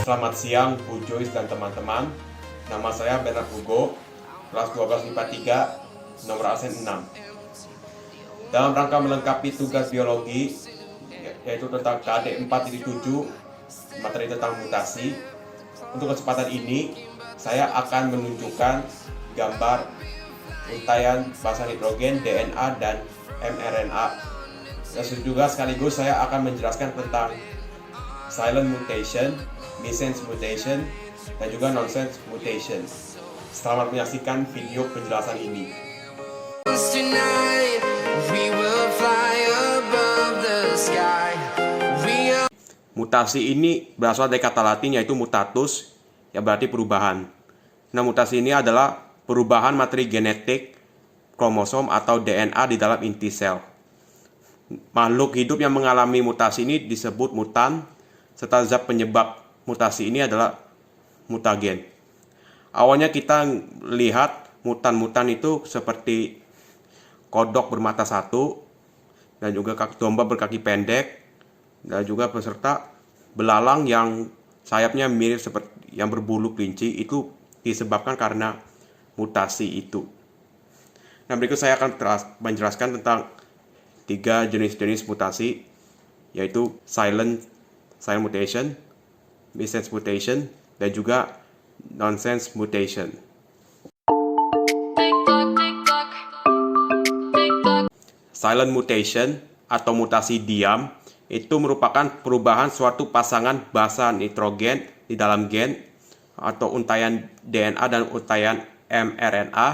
Selamat siang Bu Joyce dan teman-teman. Nama saya Bernard Hugo, kelas 12 IPA 3, nomor absen 6. Dalam rangka melengkapi tugas biologi, yaitu tentang KD 4.7, materi tentang mutasi. Untuk kesempatan ini, saya akan menunjukkan gambar untaian basa nitrogen, DNA, dan mRNA. Dan juga sekaligus saya akan menjelaskan tentang silent mutation, missense mutation, dan juga nonsense mutation. Selamat menyaksikan video penjelasan ini. Mutasi ini berasal dari kata Latin yaitu mutatus, yang berarti perubahan. Nah, mutasi ini adalah perubahan materi genetik kromosom atau DNA di dalam inti sel. Makhluk hidup yang mengalami mutasi ini disebut mutan, serta zat penyebab mutasi ini adalah mutagen. Awalnya kita lihat mutan-mutan itu seperti kodok bermata satu, dan juga domba berkaki pendek, dan juga beserta belalang yang sayapnya mirip seperti yang berbulu kelinci. Itu disebabkan karena mutasi itu. Nah, berikut saya akan menjelaskan tentang 3 jenis-jenis mutasi, yaitu silent mutation, missense mutation, dan juga nonsense mutation. Silent mutation atau mutasi diam itu merupakan perubahan suatu pasangan basa nitrogen di dalam gen atau untaian DNA dan untaian mRNA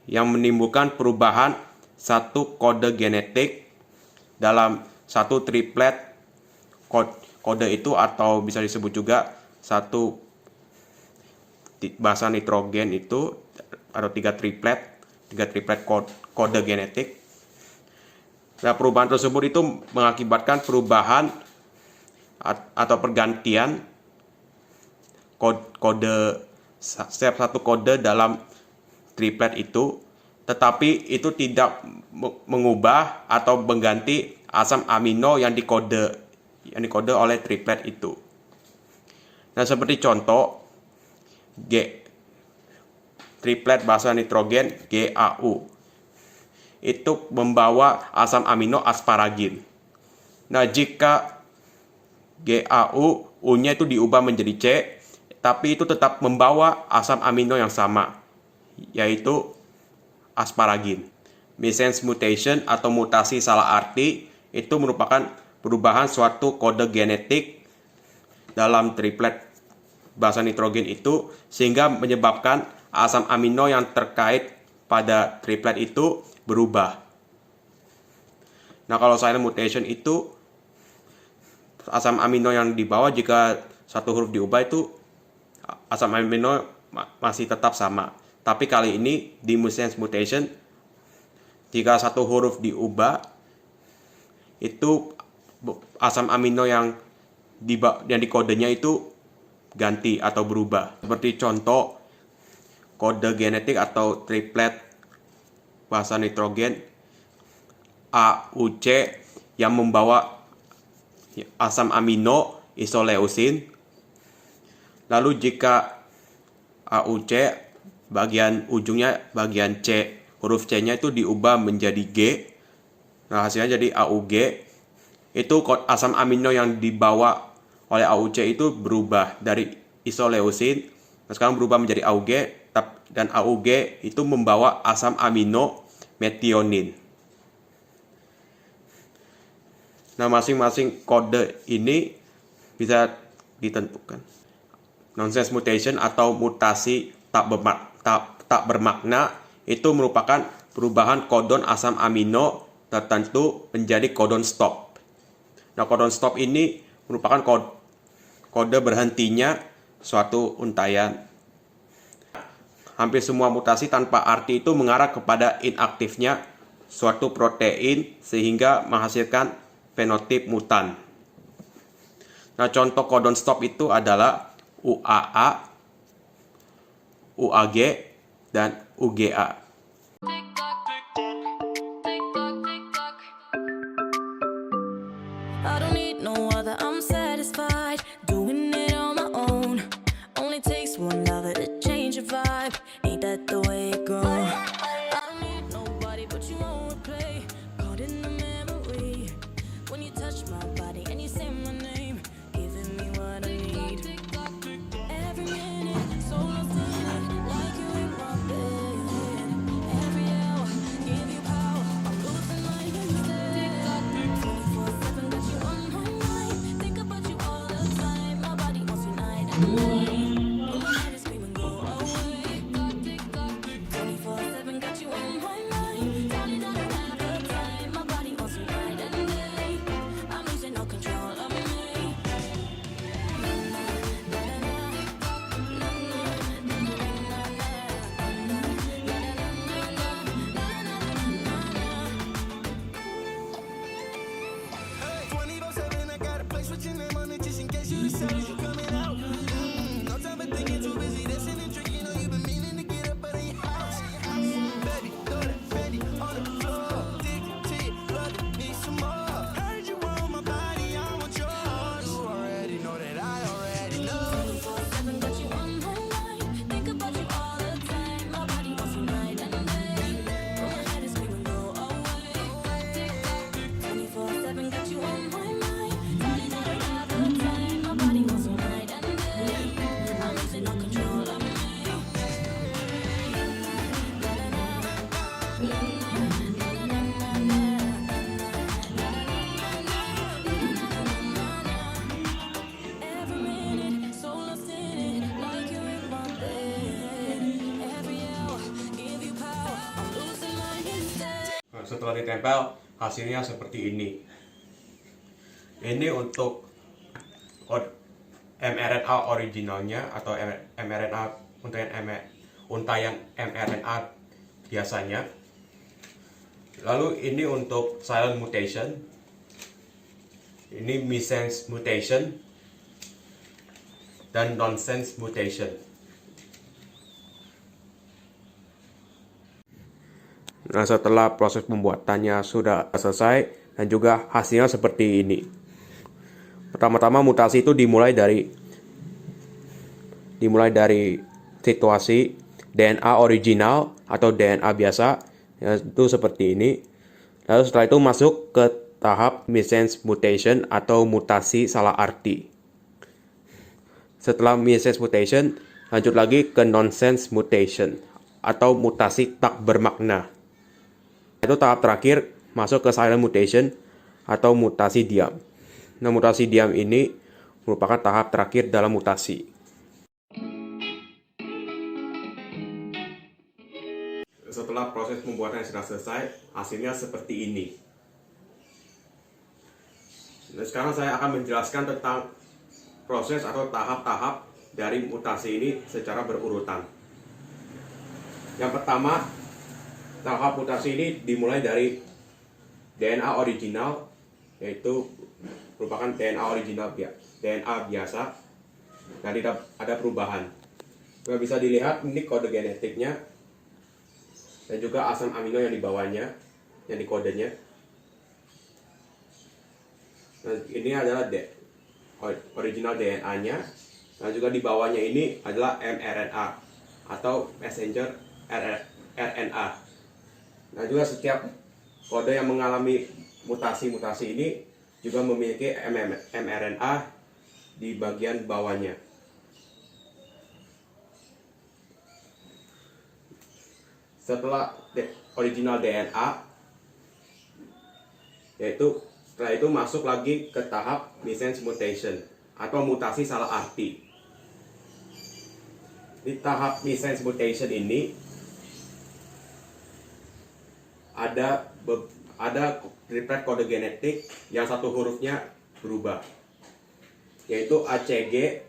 yang menimbulkan perubahan satu kode genetik dalam satu triplet kode itu, atau bisa disebut juga satu basa nitrogen itu, atau tiga triplet kode genetik. Nah, perubahan tersebut itu mengakibatkan perubahan atau pergantian kode setiap satu kode dalam triplet itu, tetapi itu tidak mengubah atau mengganti asam amino yang dikode oleh triplet itu. Nah, seperti contoh triplet basa nitrogen GAU itu membawa asam amino asparagin. Nah, jika GAU U-nya itu diubah menjadi C, tapi itu tetap membawa asam amino yang sama, yaitu asparagin. Missense mutation atau mutasi salah arti itu merupakan perubahan suatu kode genetik dalam triplet basa nitrogen itu, sehingga menyebabkan asam amino yang terkait pada triplet itu berubah. Nah, kalau silent mutation itu asam amino yang dibawa, jika satu huruf diubah itu asam amino masih tetap sama. Tapi kali ini di missense mutation, jika satu huruf diubah, itu asam amino yang di kodenya itu ganti atau berubah. Seperti contoh kode genetik atau triplet basa nitrogen AUC yang membawa asam amino isoleucin. Lalu jika AUC bagian ujungnya, bagian C, huruf C-nya itu diubah menjadi G, nah hasilnya jadi AUG. Itu asam amino yang dibawa oleh AUC itu berubah dari isoleucin, nah sekarang berubah menjadi AUG, dan AUG itu membawa asam amino metionin. Nah, masing-masing kode ini bisa ditentukan. Nonsense mutation atau mutasi tak bermakna itu merupakan perubahan kodon asam amino tertentu menjadi kodon stop. Nah, kodon stop ini merupakan kode berhentinya suatu untaian. Hampir semua mutasi tanpa arti itu mengarah kepada inaktifnya suatu protein sehingga menghasilkan fenotip mutan. Nah, contoh kodon stop itu adalah UAA, UAG, dan UGA. I don't need no other, I'm satisfied doing it on my own. Nah, setelah ditempel, hasilnya seperti ini. Ini untuk mRNA originalnya atau mRNA untayan mRNA biasanya. Lalu ini untuk silent mutation, ini missense mutation, dan nonsense mutation. Nah, setelah proses pembuatannya sudah selesai dan juga hasilnya seperti ini. Pertama-tama mutasi itu dimulai dari situasi DNA original atau DNA biasa, yaitu seperti ini. Lalu setelah itu masuk ke tahap missense mutation atau mutasi salah arti. Setelah missense mutation, lanjut lagi ke nonsense mutation atau mutasi tak bermakna. Itu tahap terakhir masuk ke silent mutation atau mutasi diam. Nah, mutasi diam ini merupakan tahap terakhir dalam mutasi. Setelah proses pembuatan yang sudah selesai, hasilnya seperti ini. Nah, sekarang saya akan menjelaskan tentang proses atau tahap-tahap dari mutasi ini secara berurutan. Yang pertama, tahap mutasi ini dimulai dari DNA original, yaitu merupakan DNA biasa, dan tidak ada perubahan. Bisa dilihat ini kode genetiknya dan juga asam amino yang dibawanya, yang di kodenya. Nah, ini adalah original DNA-nya, dan juga di bawahnya ini adalah mRNA atau messenger RNA. Nah, juga setiap kode yang mengalami mutasi-mutasi ini juga memiliki mRNA di bagian bawahnya. Setelah original DNA, setelah itu masuk lagi ke tahap missense mutation atau mutasi salah arti. Di tahap missense mutation ini ada triplet kode genetik yang satu hurufnya berubah, yaitu ACG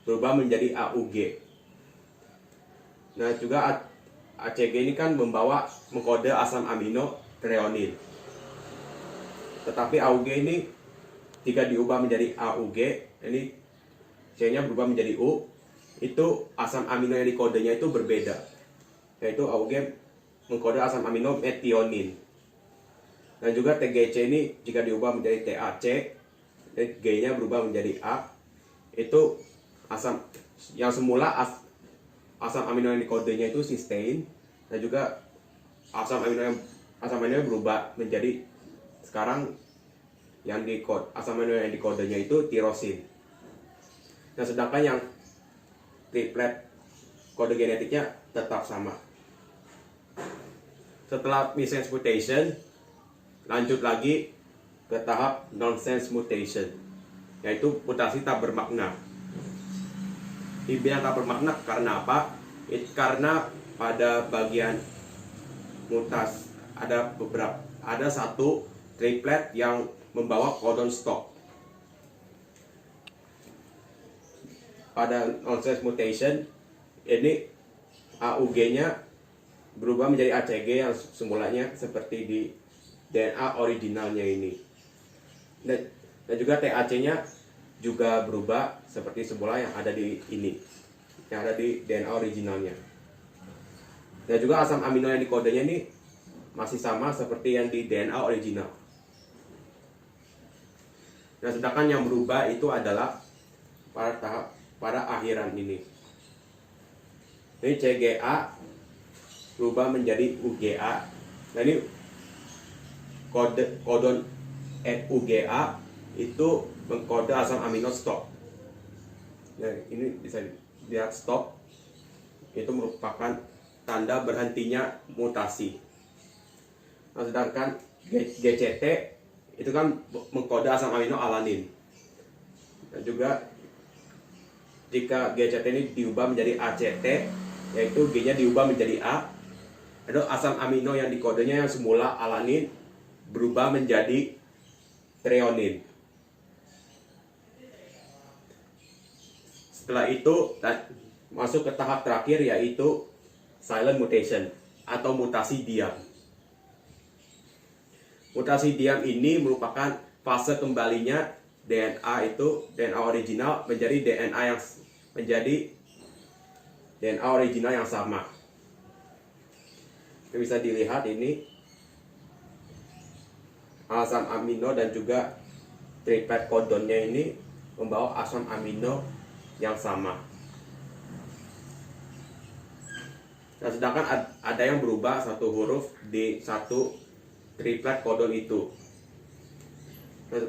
berubah menjadi AUG. Nah, juga ACG ini kan mengkode asam amino treonil. Tetapi AUG ini jika diubah menjadi AUG, ini C-nya berubah menjadi U, itu asam amino yang dikodenya itu berbeda, yaitu AUG mengkode asam amino metionin. Dan juga TGC ini jika diubah menjadi TAC, G-nya berubah menjadi A, itu asam yang semula asam amino yang dikodenya itu cysteine, dan juga asam amino yang berubah menjadi sekarang asam amino yang dikodenya itu tirosin. Nah, sedangkan yang triplet kode genetiknya tetap sama. Setelah missense mutation, lanjut lagi ke tahap nonsense mutation, yaitu mutasi tak bermakna. dibilang tak bermakna karena apa? Karena pada bagian mutasi ada satu triplet yang membawa codon stop. Pada nonsense mutation ini AUG-nya berubah menjadi ACG yang semulanya seperti di DNA originalnya ini. Dan juga TAC-nya juga berubah seperti semula yang ada di ini, yang ada di DNA originalnya. Dan juga asam amino yang di kodenya ini masih sama seperti yang di DNA original. Nah, sedangkan yang berubah itu adalah pada akhiran ini. Ini CGA berubah menjadi UGA. Nah, ini kodon UGA itu mengkode asam amino stop. Nah, ini bisa lihat stop itu merupakan tanda berhentinya mutasi. Nah, sedangkan GCT itu kan mengkode asam amino alanin. Dan juga jika GCT ini diubah menjadi ACT, yaitu G-nya diubah menjadi A, itu asam amino yang dikodenya yang semula alanin berubah menjadi treonin. Setelah itu masuk ke tahap terakhir, yaitu silent mutation atau mutasi diam. Mutasi diam ini merupakan fase kembalinya DNA original menjadi DNA original yang sama. Bisa dilihat ini asam amino dan juga triplet codonnya ini membawa asam amino yang sama. Nah, sedangkan ada yang berubah satu huruf di satu triplet codon itu. Nah,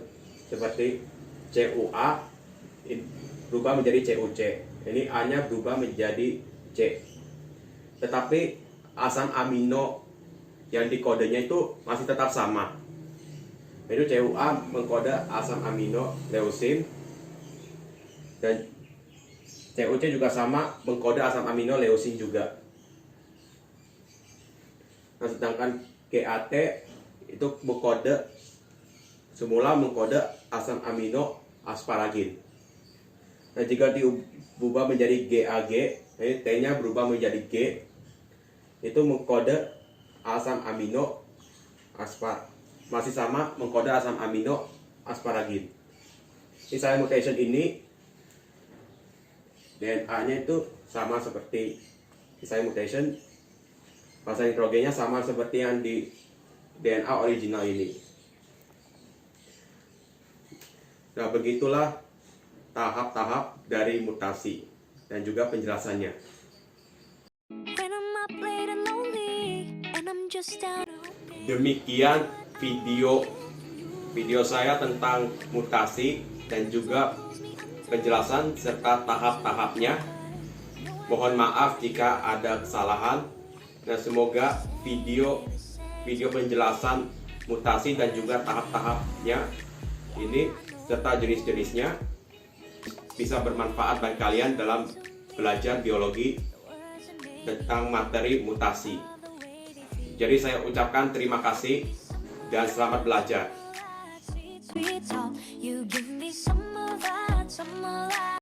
seperti CUA berubah menjadi CUC. Ini A-nya berubah menjadi C. Tetapi asam amino yang di kodenya itu masih tetap sama. Itu CUA mengkode asam amino leusin, dan CUC juga sama mengkode asam amino leusin juga. Nah, sedangkan GAT itu semula mengkode asam amino asparagin. Nah, jika diubah menjadi GAG, ini T-nya berubah menjadi G, itu mengkode asam amino masih sama mengkode asam amino asparagin. Di silent mutation ini DNA-nya itu sama seperti di silent mutation, fase nitrogennya sama seperti yang di DNA original ini. Nah, begitulah tahap-tahap dari mutasi dan juga penjelasannya. Demikian video saya tentang mutasi dan juga penjelasan serta tahap-tahapnya. Mohon maaf jika ada kesalahan, dan semoga video penjelasan mutasi dan juga tahap-tahapnya ini serta jenis-jenisnya bisa bermanfaat bagi kalian dalam belajar biologi tentang materi mutasi. Jadi saya ucapkan terima kasih dan selamat belajar.